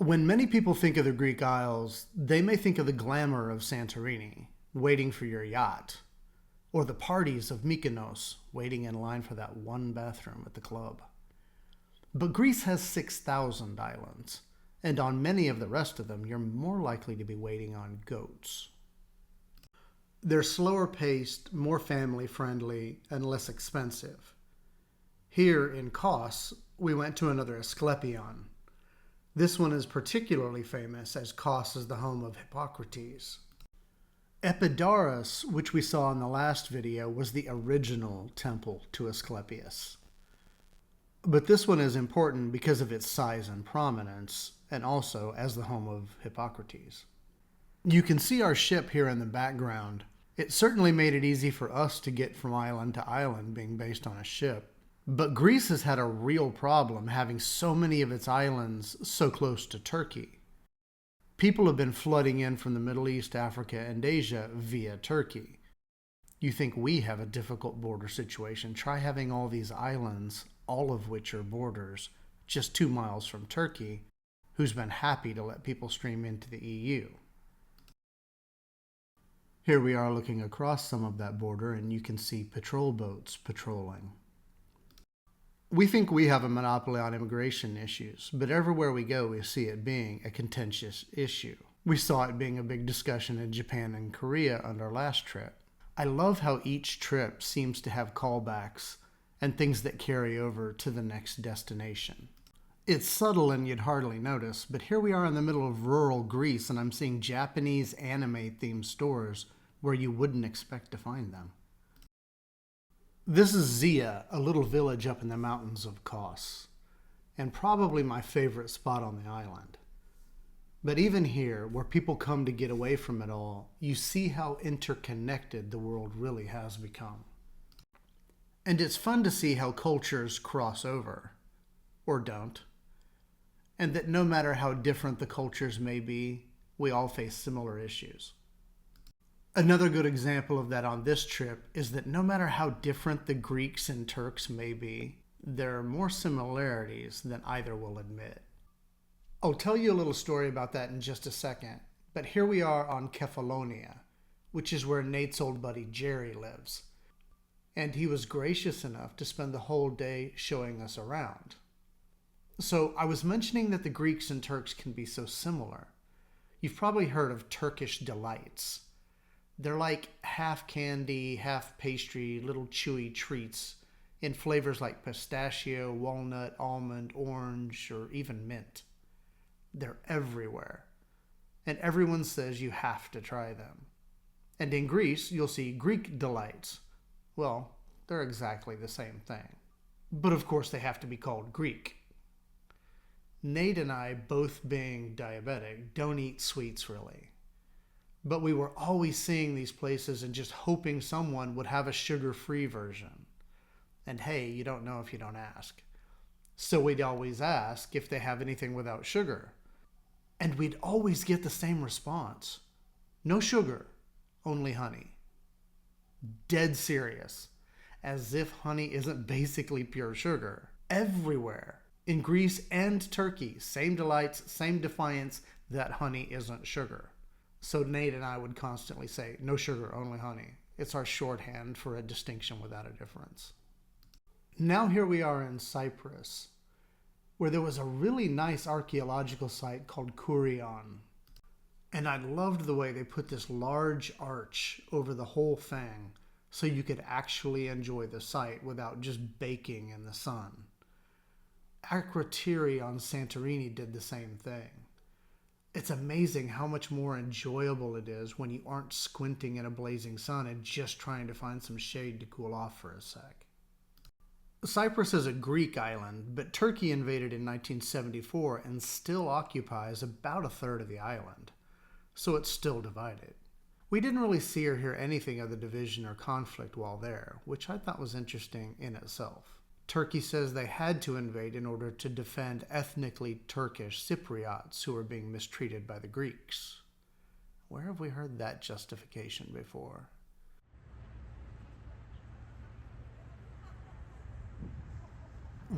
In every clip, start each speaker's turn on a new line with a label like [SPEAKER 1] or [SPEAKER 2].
[SPEAKER 1] When many people think of the Greek Isles, they may think of the glamour of Santorini, waiting for your yacht, or the parties of Mykonos, waiting in line for that one bathroom at the club. But Greece has 6,000 islands, and on many of the rest of them, you're more likely to be waiting on goats. They're slower paced, more family friendly, and less expensive. Here in Kos, we went to another Asclepion. This one is particularly famous as Kos is the home of Hippocrates. Epidaurus, which we saw in the last video, was the original temple to Asclepius. But this one is important because of its size and prominence, and also as the home of Hippocrates. You can see our ship here in the background. It certainly made it easy for us to get from island to island being based on a ship. But Greece has had a real problem having so many of its islands so close to Turkey. People have been flooding in from the Middle East, Africa, and Asia via Turkey. You think we have a difficult border situation? Try having all these islands, all of which are borders, just 2 miles from Turkey, who's been happy to let people stream into the EU. Here we are looking across some of that border, and you can see patrol boats patrolling. We think we have a monopoly on immigration issues, but everywhere we go, we see it being a contentious issue. We saw it being a big discussion in Japan and Korea on our last trip. I love how each trip seems to have callbacks and things that carry over to the next destination. It's subtle and you'd hardly notice, but here we are in the middle of rural Greece and I'm seeing Japanese anime-themed stores where you wouldn't expect to find them. This is Zia, a little village up in the mountains of Kos, and probably my favorite spot on the island. But even here, where people come to get away from it all, you see how interconnected the world really has become. And it's fun to see how cultures cross over, or don't, and that no matter how different the cultures may be, we all face similar issues. Another good example of that on this trip is that no matter how different the Greeks and Turks may be, there are more similarities than either will admit. I'll tell you a little story about that in just a second, but here we are on Kefalonia, which is where Nate's old buddy Jerry lives. And he was gracious enough to spend the whole day showing us around. So I was mentioning that the Greeks and Turks can be so similar. You've probably heard of Turkish delights. They're like half candy, half pastry, little chewy treats in flavors like pistachio, walnut, almond, orange, or even mint. They're everywhere, and everyone says you have to try them. And in Greece, you'll see Greek delights. Well, they're exactly the same thing. But of course, they have to be called Greek. Nate and I, both being diabetic, don't eat sweets really. But we were always seeing these places and just hoping someone would have a sugar-free version. And hey, you don't know if you don't ask. So we'd always ask if they have anything without sugar. And we'd always get the same response. No sugar, only honey. Dead serious. As if honey isn't basically pure sugar. Everywhere. In Greece and Turkey, same delights, same defiance that honey isn't sugar. So Nate and I would constantly say, no sugar, only honey. It's our shorthand for a distinction without a difference. Now here we are in Cyprus, where there was a really nice archaeological site called Kourion. And I loved the way they put this large arch over the whole thing so you could actually enjoy the site without just baking in the sun. Akrotiri on Santorini did the same thing. It's amazing how much more enjoyable it is when you aren't squinting in a blazing sun and just trying to find some shade to cool off for a sec. Cyprus is a Greek island, but Turkey invaded in 1974 and still occupies about a third of the island, so it's still divided. We didn't really see or hear anything of the division or conflict while there, which I thought was interesting in itself. Turkey says they had to invade in order to defend ethnically Turkish Cypriots who were being mistreated by the Greeks. Where have we heard that justification before?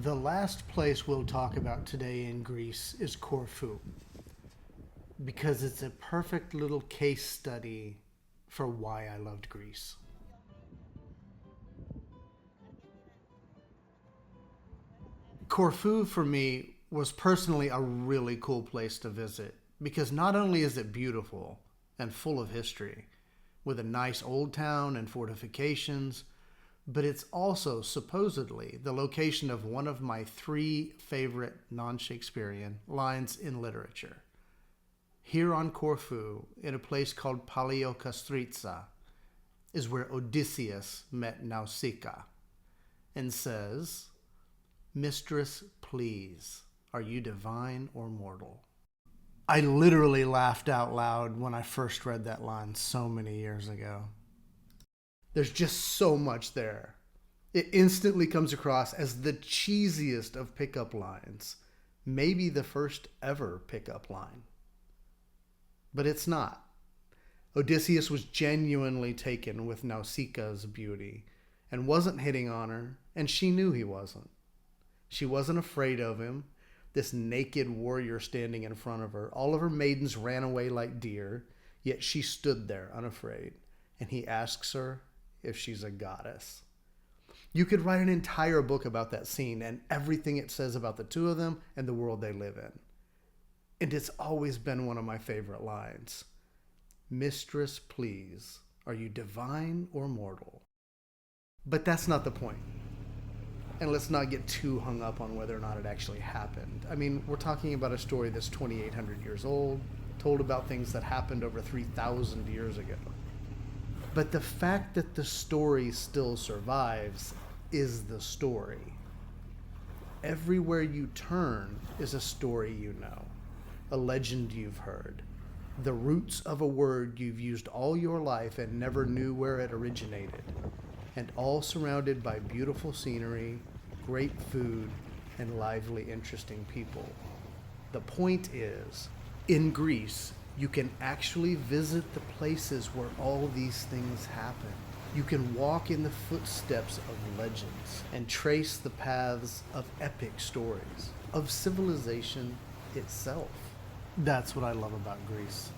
[SPEAKER 1] The last place we'll talk about today in Greece is Corfu. because it's a perfect little case study for why I loved Greece. Corfu for me was personally a really cool place to visit because not only is it beautiful and full of history, with a nice old town and fortifications, but it's also supposedly the location of one of my 3 favorite non-Shakespearean lines in literature. Here on Corfu, in a place called Palaeokastritsa, is where Odysseus met Nausicaa and says, "Mistress, please, are you divine or mortal?" I literally laughed out loud when I first read that line so many years ago. There's just so much there. It instantly comes across as the cheesiest of pickup lines, maybe the first ever pickup line. But it's not. Odysseus was genuinely taken with Nausicaa's beauty and wasn't hitting on her, and she knew he wasn't. She wasn't afraid of him, this naked warrior standing in front of her. All of her maidens ran away like deer, yet she stood there unafraid, and he asks her if she's a goddess. You could write an entire book about that scene and everything it says about the two of them and the world they live in. And it's always been one of my favorite lines. "Mistress, please, are you divine or mortal?" But that's not the point. And let's not get too hung up on whether or not it actually happened. I mean, we're talking about a story that's 2,800 years old, told about things that happened over 3,000 years ago. But the fact that the story still survives is the story. Everywhere you turn is a story you know, a legend you've heard, the roots of a word you've used all your life and never knew where it originated, and all surrounded by beautiful scenery, great food, and lively, interesting people. The point is, in Greece, you can actually visit the places where all these things happen. You can walk in the footsteps of legends and trace the paths of epic stories, of civilization itself. That's what I love about Greece.